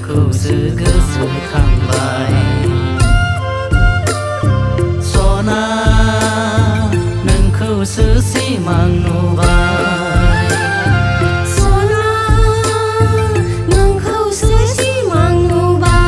नोंखौ गोसोखांबाय सना नोंखौसो सिमां नुबाय सना नोंखौसो सिमां नुबाय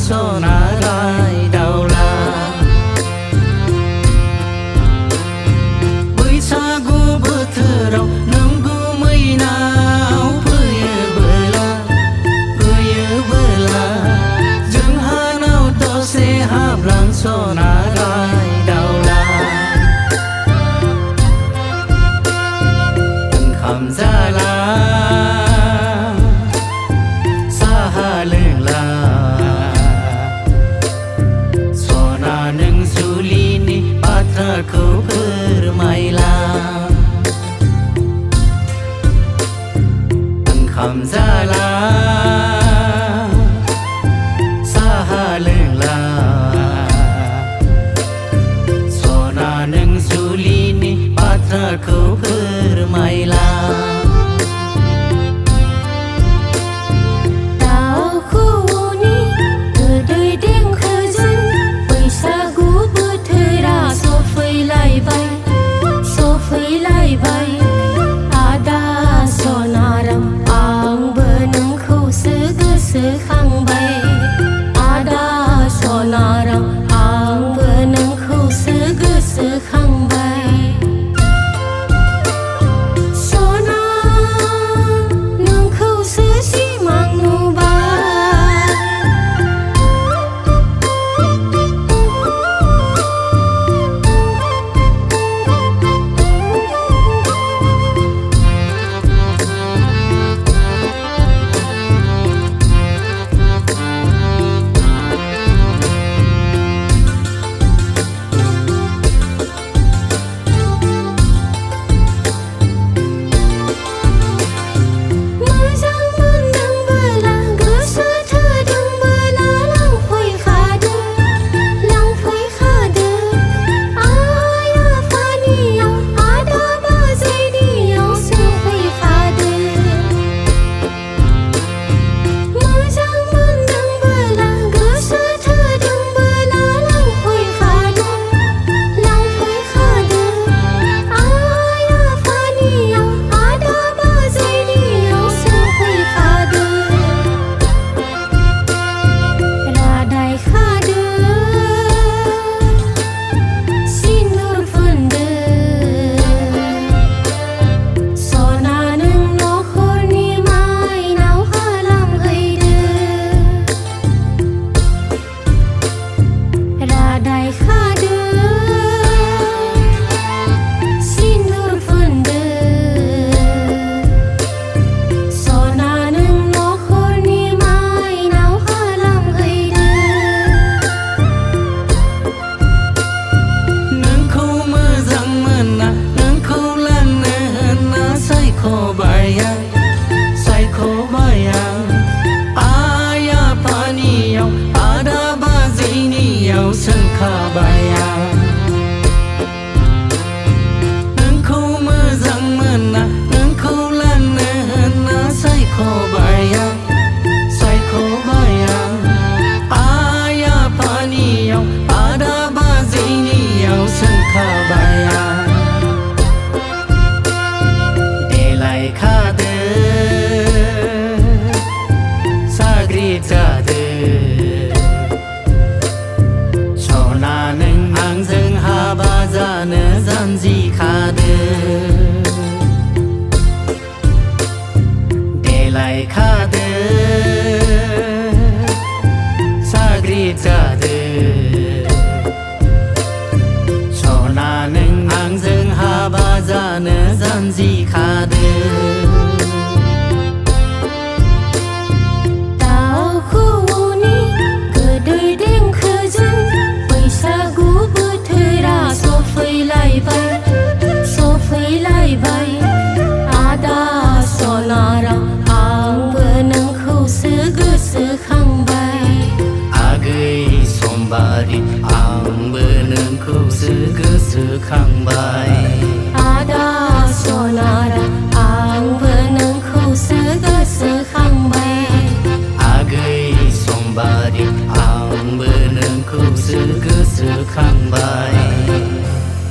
सना राय दावला बैसागु बोथोराव नों गुमैनाव फैयोबोला जोंहानाव दसे हाबलां सना राय दावला ओंखाम जाला साहा लोंला नों जुलिनि बाथ्राखौ फोरमायला ओंखाम जाला साहा लोंला सना नों जुलिनि बाथ्राखौ फोरमायला आदा सनाराम आंबो नोंखौसो गोसोखांबाय आदा सनाराम आंबो नोंखौसो गोसोखांबाय जानजिखादो देलायखादो साग्रि जादो सना नों आंजों हाबा जानो जानजिखादो दाउखौनि गोदै देंखोजों बैसागु बोथोरा सफैलायबाय आदा सनाराम आंबो नोंखौसो गोसोखांबाय आगै समबारि आंबो नोंखौसो गोसोखांबाय आदा सनाराम आंबो नोंखौसो गोसोखांबाय आगै समबारि आंबो नोंखौसो गोसोखांबाय